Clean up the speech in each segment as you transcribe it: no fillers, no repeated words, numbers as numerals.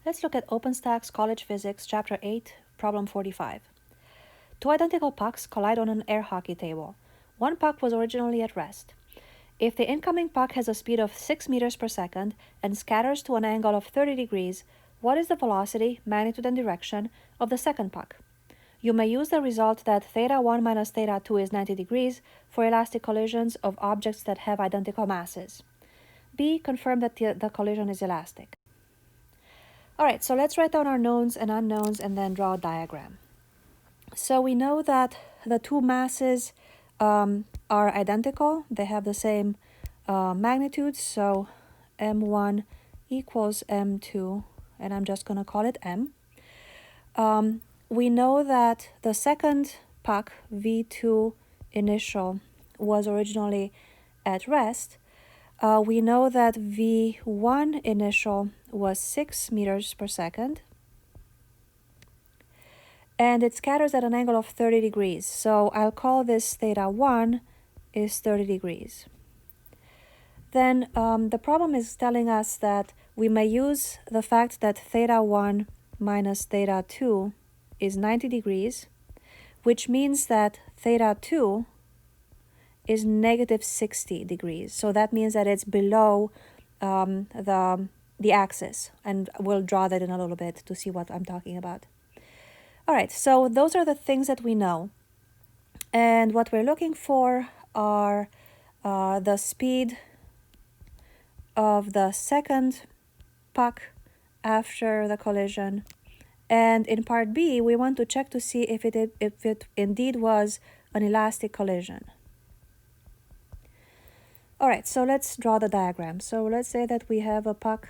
Let's look at OpenStax College Physics, Chapter 8, Problem 45. Two identical pucks collide on an air hockey table. One puck was originally at rest. If the incoming puck has a speed of 6 meters per second and scatters to an angle of 30 degrees, what is the velocity, magnitude, and direction of the second puck? You may use the result that theta 1 minus theta 2 is 90 degrees for elastic collisions of objects that have identical masses. B. Confirm that the collision is elastic. Alright, so let's write down our knowns and unknowns and then draw a diagram. So we know that the two masses are identical. They have the same magnitude. So m1 equals m2, and I'm just going to call it m. We know that the second puck, v2 initial, was originally at rest. We know that v1 initial was 6 meters per second. And it scatters at an angle of 30 degrees. So I'll call this theta 1 is 30 degrees. Then the problem is telling us that we may use the fact that theta 1 minus theta 2 is 90 degrees, which means that theta 2 is negative 60 degrees. So that means that it's below the axis. And we'll draw that in a little bit to see what I'm talking about. All right, so those are the things that we know. And what we're looking for are the speed of the second puck after the collision. And in part B, we want to check to see if it indeed was an elastic collision. All right, so let's draw the diagram. So let's say that we have a puck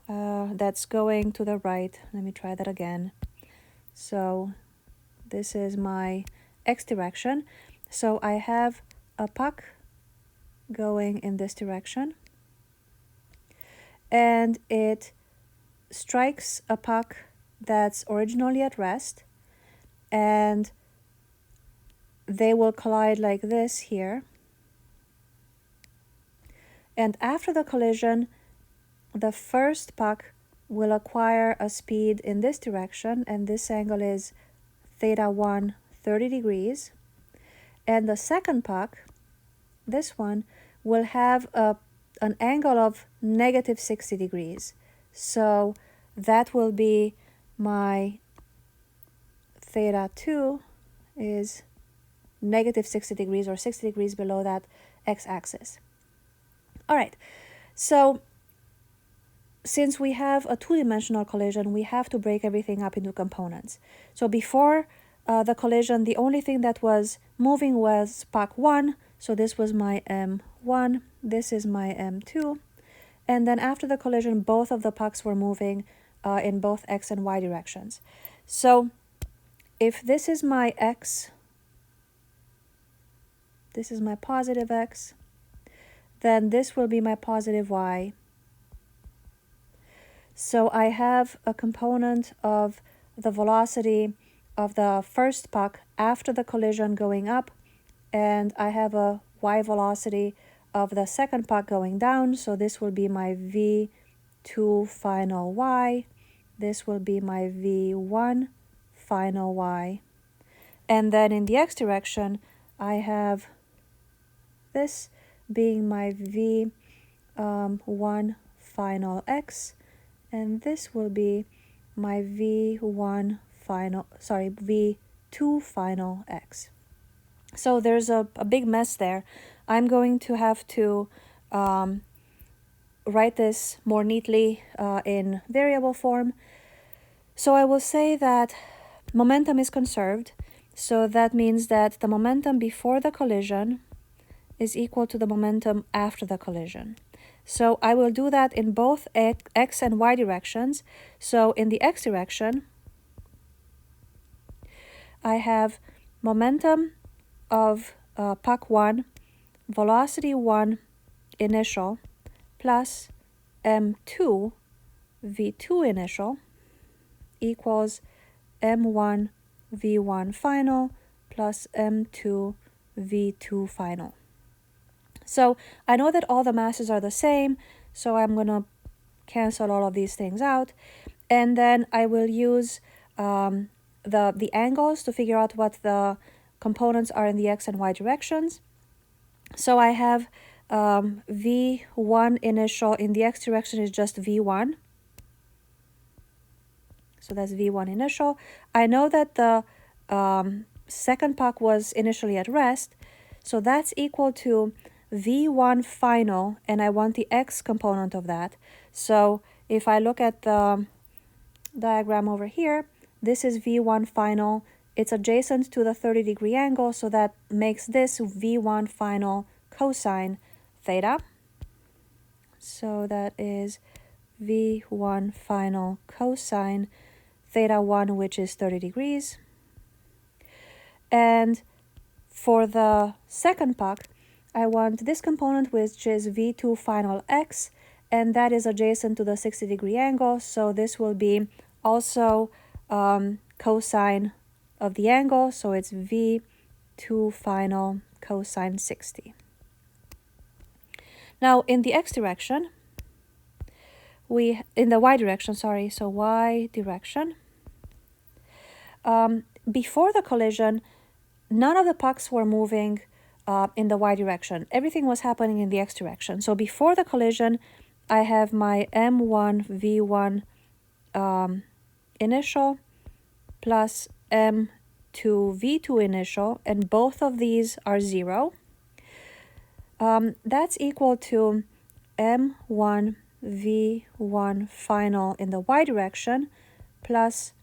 that's going to the right. Let me try that again. So this is my x direction. So I have a puck going in this direction. And it strikes a puck that's originally at rest. And they will collide like this here. And after the collision, the first puck will acquire a speed in this direction, and this angle is theta 1, 30 degrees. And the second puck, this one, will have an angle of negative 60 degrees. So that will be my theta 2 is negative 60 degrees or 60 degrees below that x-axis. All right, so since we have a two-dimensional collision, we have to break everything up into components. So before the collision, the only thing that was moving was puck 1. So this was my m1, this is my m2. And then after the collision, both of the pucks were moving in both x and y directions. So if this is my x, this is my positive x, then this will be my positive y. So I have a component of the velocity of the first puck after the collision going up, and I have a y velocity of the second puck going down. So this will be my v2 final y. This will be my v1 final y. And then in the x direction, I have this being my v1 final x, and this will be my v2 final x. So there's a big mess there. I'm going to have to write this more neatly in variable form. So I will say that momentum is conserved. So that means that the momentum before the collision is equal to the momentum after the collision. So I will do that in both x and y directions. So in the x direction, I have momentum of puck 1, velocity 1 initial, plus m2 v2 initial equals m1 v1 final plus m2 v2 final. So I know that all the masses are the same, so I'm going to cancel all of these things out. And then I will use the angles to figure out what the components are in the x and y directions. So I have v1 initial in the x direction is just v1. So that's v1 initial. I know that the second puck was initially at rest, so that's equal to v1 final, and I want the x component of that. So if I look at the diagram over here, this is v1 final. It's adjacent to the 30-degree angle, so that makes this v1 final cosine theta. So that is v1 final cosine theta 1, which is 30 degrees. And for the second puck, I want this component, which is v2 final x, and that is adjacent to the 60-degree angle, so this will be also cosine of the angle, so it's v2 final cosine 60. Now in the x direction, in the y direction, sorry, so y direction, before the collision, none of the pucks were moving in the y direction. Everything was happening in the x direction. So before the collision, I have my m1 v1 initial plus m2 v2 initial, and both of these are 0. That's equal to m1 v1 final in the y direction plus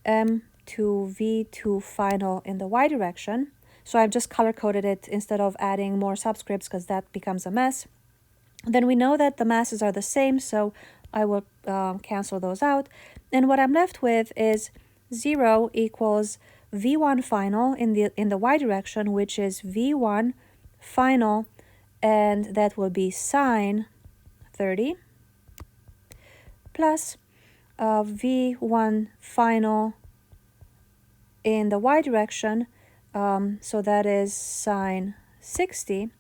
m2 v2 final in the y direction. So I've just color-coded it instead of adding more subscripts because that becomes a mess. Then we know that the masses are the same, so I will cancel those out. And what I'm left with is 0 equals v1 final in the y direction, which is v1 final, and that will be sine 30, plus v1 final in the y direction, so that is sine 60,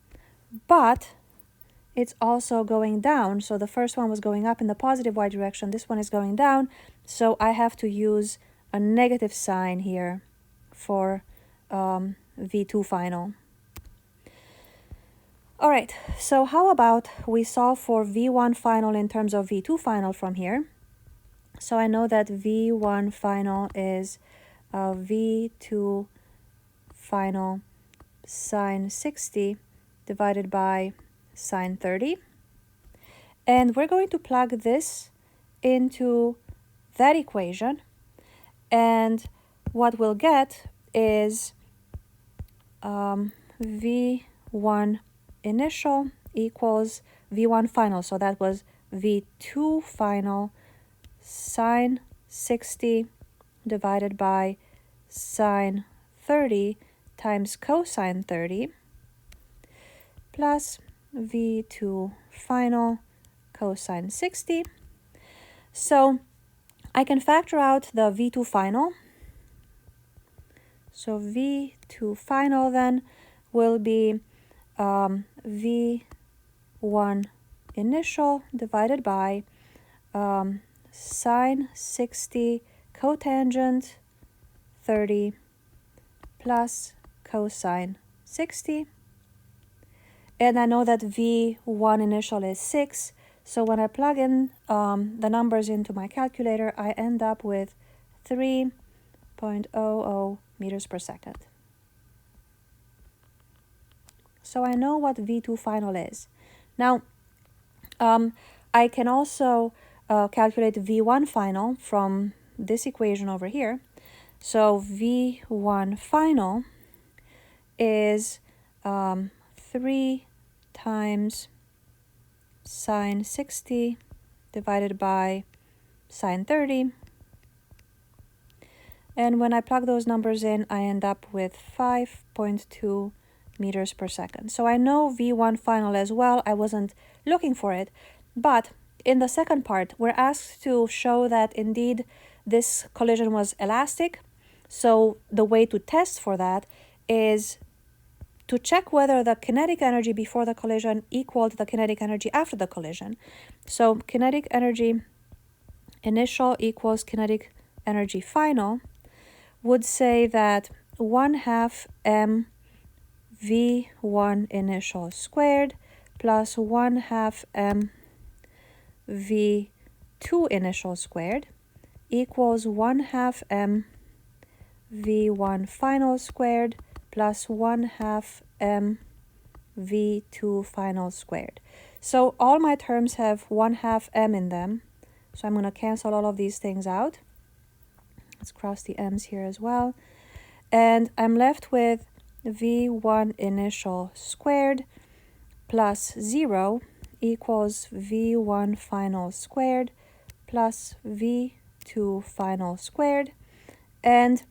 but it's also going down. So the first one was going up in the positive y direction, this one is going down, so I have to use a negative sign here for v2 final. All right, so how about we solve for v1 final in terms of v2 final from here. So I know that v1 final is v2 final sine 60 divided by sine 30. And we're going to plug this into that equation. And what we'll get is v1 initial equals v1 final. So that was v2 final sine 60 divided by sine 30 times cosine 30 plus v2 final cosine 60. So I can factor out the v2 final. So v2 final then will be v1 initial divided by sine 60 cotangent 30 plus cosine 60. And I know that v1 initial is 6, so when I plug in the numbers into my calculator, I end up with 3.00 meters per second. So I know what v2 final is. Now, I can also calculate v1 final from this equation over here. So v1 final is 3 times sine 60 divided by sine 30. And when I plug those numbers in, I end up with 5.2 meters per second. So I know v1 final as well. I wasn't looking for it, but in the second part, we're asked to show that indeed this collision was elastic. So the way to test for that is to check whether the kinetic energy before the collision equaled the kinetic energy after the collision. So kinetic energy initial equals kinetic energy final would say that 1/2 m v1 initial squared plus 1/2 m v2 initial squared equals 1/2 m v1 final squared plus 1/2 m v2 final squared. So all my terms have 1/2 m in them. So I'm going to cancel all of these things out. Let's cross the m's here as well. And I'm left with v1 initial squared plus 0 equals v1 final squared plus v2 final squared. And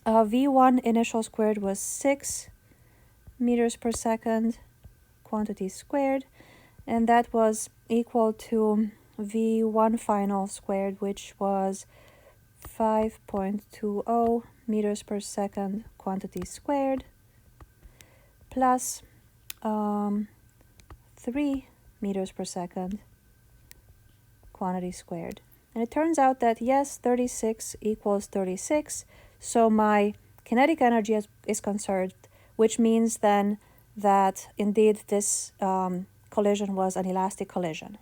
v1 initial squared was 6 meters per second quantity squared, and that was equal to v1 final squared, which was 5.20 meters per second quantity squared plus 3 meters per second quantity squared. And it turns out that yes, 36 equals 36, so my kinetic energy is conserved, which means then that indeed this collision was an elastic collision.